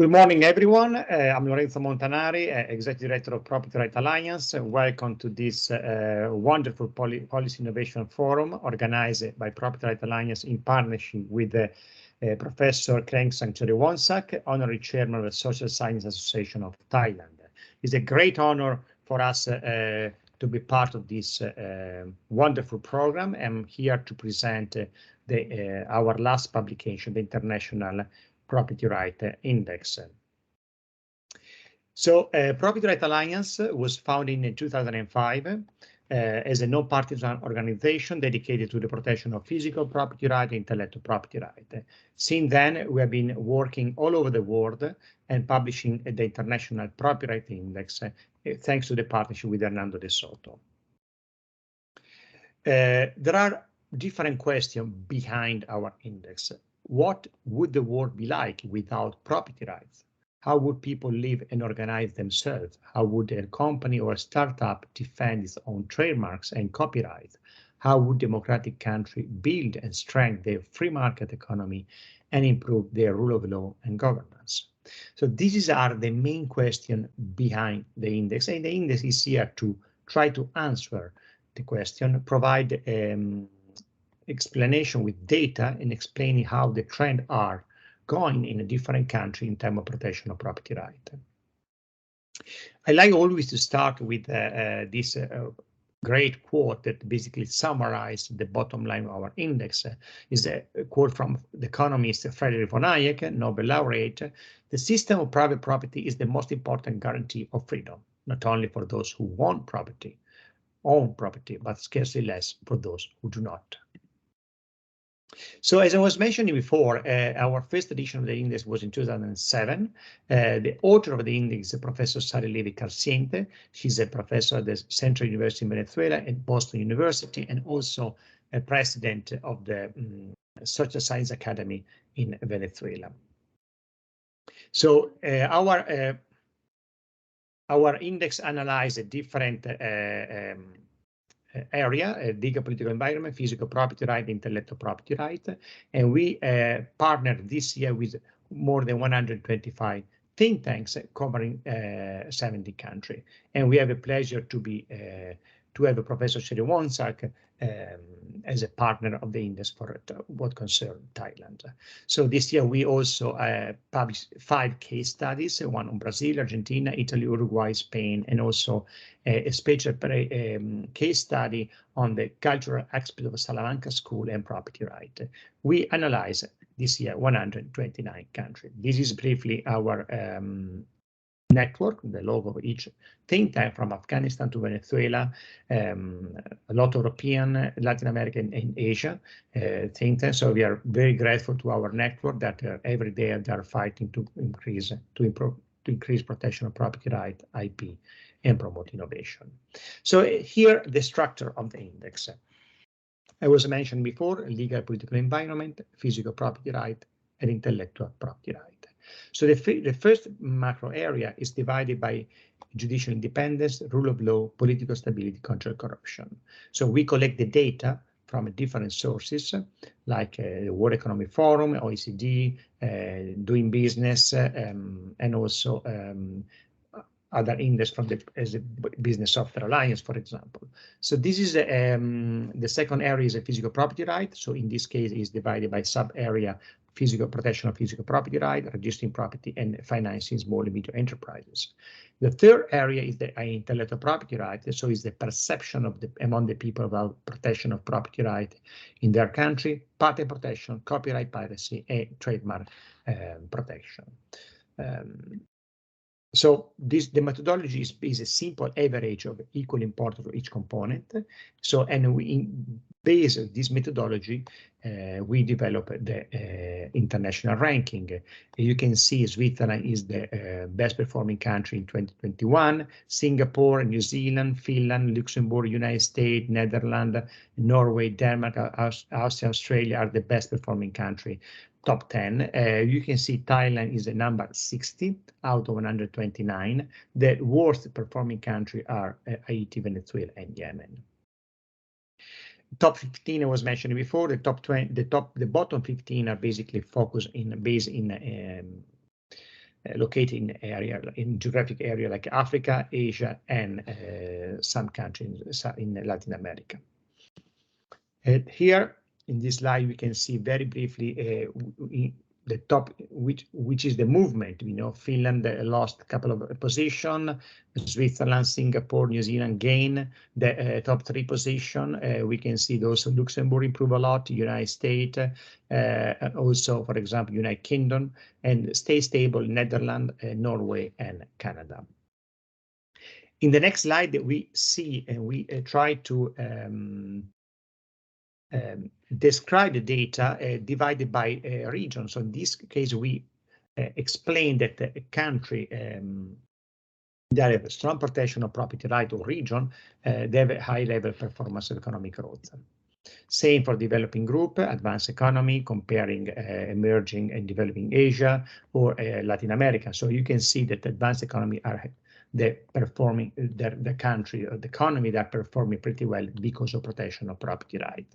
Good morning, everyone. I'm Lorenzo Montanari, Executive Director of Property Right Alliance. Welcome to this wonderful Policy Innovation Forum organized by Property Right Alliance in partnership with Professor Kreng Sangchori-Wonsak, Honorary Chairman of the Social Science Association of Thailand. It's a great honor for us to be part of this wonderful program. I'm here to present our last publication, the International Property Right Index. So Property Right Alliance was founded in 2005 as a non-partisan organization dedicated to the protection of physical property right and intellectual property right. Since then, we have been working all over the world and publishing the International Property Right Index, thanks to the partnership with Hernando de Soto. There are different questions behind our index. What would the world be like without property rights? How would people live and organize themselves? How would a company or a startup defend its own trademarks and copyright? How would democratic countries build and strengthen their free market economy and improve their rule of law and governance? So these are the main questions behind the index, and the index is here to try to answer the question, provide explanation with data and explaining how the trends are going in a different country in terms of protection of property right. I like always to start with this great quote that basically summarizes the bottom line of our index. Is a quote from the economist Friedrich von Hayek, Nobel laureate. The system of private property is the most important guarantee of freedom, not only for those who want property, own property, but scarcely less for those who do not. So as I was mentioning before, our first edition of the index was in 2007. The author of the index is Professor Sara Levi-Carciente. She's a professor at the Central University in Venezuela and Boston University, and also a president of the Social Science Academy in Venezuela. So our index analyzes different area, legal political environment, physical property right, intellectual property right, and we partnered this year with more than 125 think tanks covering 70 countries, and we have a pleasure to have a Professor Sangchori-Wonsak as a partner of the index for what concerns Thailand. So this year we also published 5 case studies, one on Brazil, Argentina, Italy, Uruguay, Spain, and also a special case study on the cultural aspect of Salamanca School and property right. We analyzed this year 129 countries. This is briefly our network, the logo of each think tank from Afghanistan to Venezuela, a lot of European, Latin American, and Asia think tanks. So we are very grateful to our network that every day they are fighting to increase protection of property right, IP, and promote innovation. So here the structure of the index. I was mentioned before, legal political environment, physical property right, and intellectual property right. So the first macro area is divided by judicial independence, rule of law, political stability, control corruption. So we collect the data from different sources like the World Economic Forum, OECD, Doing Business, and also other index from as a Business Software Alliance, for example. So this is the second area is a physical property right. So in this case, is divided by sub-area: physical protection of physical property right, registering property, and financing small and medium enterprises. The third area is the intellectual property right. So it's the perception of among the people about protection of property right in their country, patent protection, copyright piracy, and trademark protection. So the methodology is a simple average of equal importance for each component. So, and we based on this methodology, we develop the international ranking. You can see Switzerland is the best performing country in 2021. Singapore, New Zealand, Finland, Luxembourg, United States, Netherlands, Norway, Denmark, Austria, Australia are the best performing country. Top 10. You can see Thailand is the number 60 out of 129. The worst performing country are Haiti, Venezuela, and Yemen. Top 15 I was mentioning before. The top 20, the bottom 15 are basically focused based in located in geographic area like Africa, Asia, and some countries in Latin America. Here in this slide, we can see very briefly the top, which is the movement. We know Finland lost a couple of position, Switzerland, Singapore, New Zealand gain the top 3 position. We can see those Luxembourg improve a lot, United States, also, for example, United Kingdom, and stay stable, Netherlands, Norway, and Canada. In the next slide, we see and we try to describe the data divided by region. So in this case, we explain that a country that have a strong protection of property right or region, they have a high level performance of economic growth. Same for developing group, advanced economy, comparing emerging and developing Asia or Latin America. So you can see that advanced economy are the country or the economy that are performing pretty well because of protection of property right.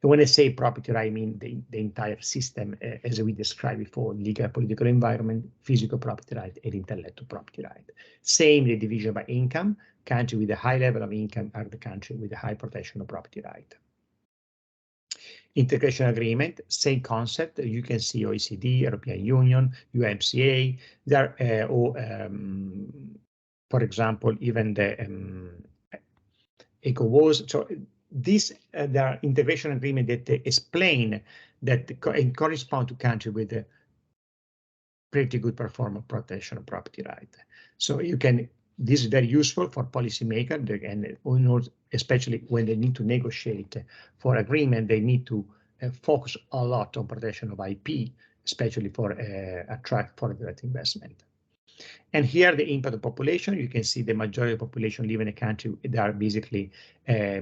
And when I say property right, I mean the entire system, as we described before: legal, political environment, physical property right, and intellectual property right. Same the division by income. Country with a high level of income are the country with a high protection of property right. Integration agreement, same concept. You can see OECD, European Union, UNCA. There, for example, even the ECOWAS. So this there are integration agreement that explain that and correspond to country with a pretty good performance protection of property right. So you can. This is very useful for policymakers, and especially when they need to negotiate for agreement, they need to focus a lot on protection of IP, especially for attract foreign direct investment. And here the impact of population, you can see the majority of population live in a country that are basically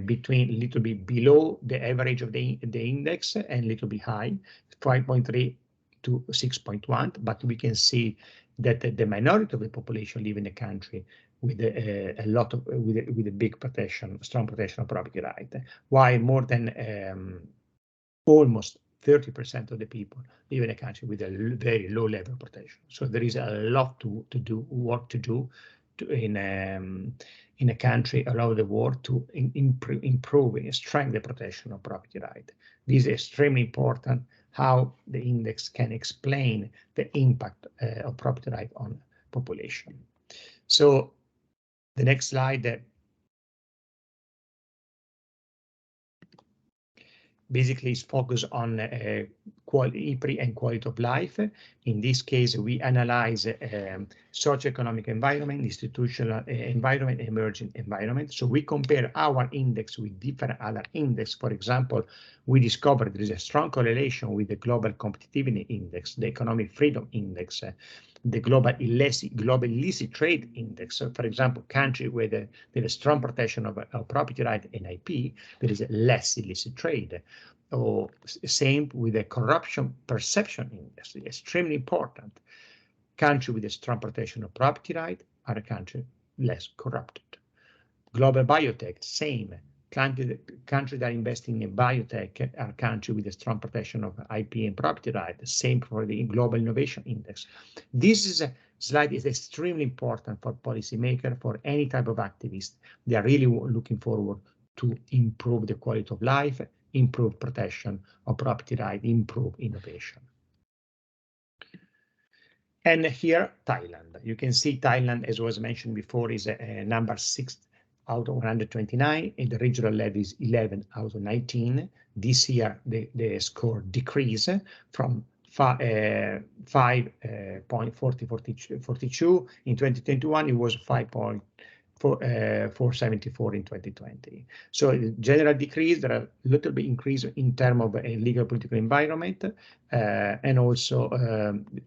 between a little bit below the average of the index and a little bit high, 5.3 to 6.1, but we can see that the minority of the population live in a country with a lot of with a big protection, strong protection of property right, while more than almost 30% of the people live in a country with a very low level of protection. So there is a lot to do, work to do in a country around the world to improve and strengthen the protection of property right. This is extremely important, how the index can explain the impact of property right on population. So the next slide basically is focused on IPRI and quality of life. In this case, we analyze socioeconomic environment, institutional environment, emerging environment. So we compare our index with different other index. For example, we discovered there is a strong correlation with the global competitiveness index, the economic freedom index, the global illicit trade index. So for example, country where there is strong protection of property right and IP, there is less illicit trade. Or same with the corruption perception index, extremely important. Country with a strong protection of property right are a country less corrupted. Global biotech, same. Countries that are investing in biotech are countries with a strong protection of IP and property right. Same for the Global Innovation Index. This is a slide is extremely important for policymakers, for any type of activist. They are really looking forward to improve the quality of life, improve protection of property right, improve innovation. And here, Thailand. You can see Thailand, as was mentioned before, is number 6 out of 129, and the regional level is 11 out of 19. This year, the score decreased from 5.42. In 2021, it was 5.474 in 2020. So general decrease, there are a little bit increase in terms of a legal political environment. And also,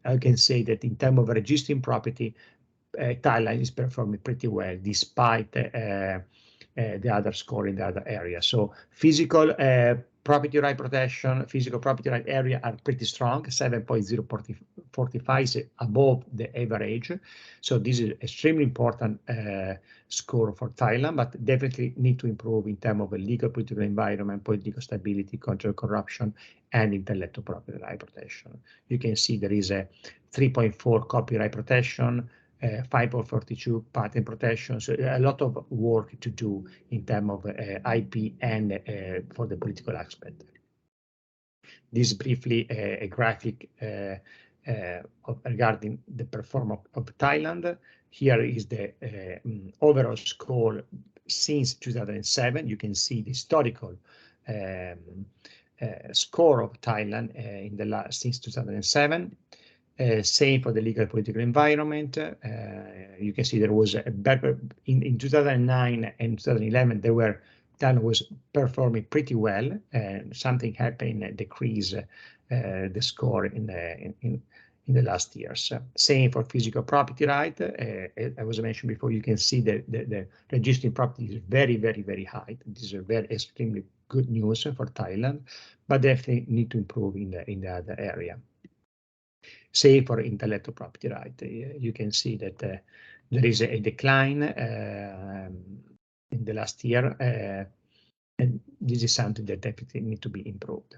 I can say that in terms of registering property, Thailand is performing pretty well despite the other score in the other area. So physical property right protection, physical property right area are pretty strong. 7.045 is above the average. So this is extremely important score for Thailand, but definitely need to improve in terms of a legal political environment, political stability, control corruption, and intellectual property right protection. You can see there is a 3.4 copyright protection, 5.42 patent protection. So a lot of work to do in terms of IP and for the political aspect. This is briefly a graphic regarding the performance of Thailand. Here is the overall score since 2007. You can see the historical score of Thailand since 2007. Same for the legal political environment. You can see there was a better in 2009 and 2011. Thailand was performing pretty well, and something happened, decrease the score in the last years. Same for physical property right. I was mentioned before. You can see the registering property is very, very, very high. This is a very extremely good news for Thailand, but definitely need to improve in the other area. Same for intellectual property right. You can see that there is a decline in the last year, and this is something that definitely need to be improved.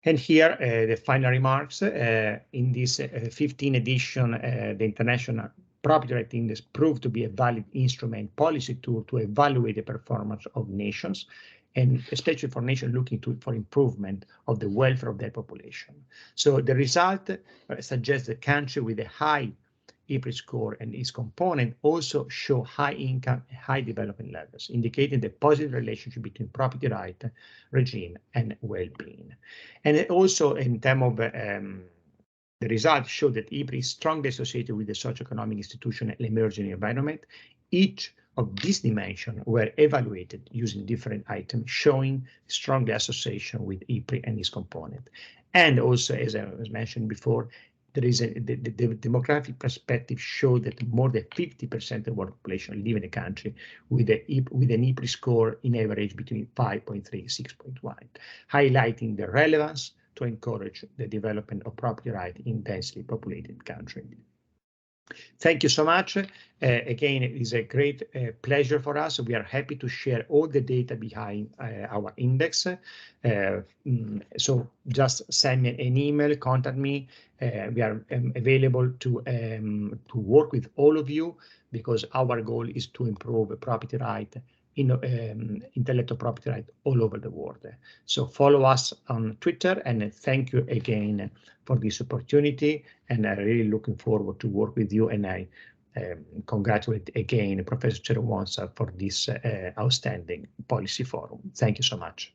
And here, the final remarks. In this 15th edition, the International Property Right Index proved to be a valid instrument policy tool to evaluate the performance of nations, and especially for nations looking for improvement of the welfare of their population. So the result suggests the country with a high IPRI score and its component also show high income, high development levels, indicating the positive relationship between property right regime and well-being. And also in terms of the results show that IPRI is strongly associated with the socioeconomic, institutional, and emerging environment. Each of these dimensions were evaluated using different items, showing strong association with IPRI and its component. And also, as I was mentioned before, there is the demographic perspective show that more than 50% of the world population live in a country with an IPRI score in average between 5.3 and 6.1, highlighting the relevance to encourage the development of property right in densely populated countries. Thank you so much. Again, it is a great pleasure for us. We are happy to share all the data behind our index. So just send me an email, contact me. We are available to work with all of you, because our goal is to improve property right, intellectual property right all over the world. So follow us on Twitter, and thank you again for this opportunity, and I'm really looking forward to work with you, and I congratulate again Professor Cerwonsa for this outstanding policy forum. Thank you so much.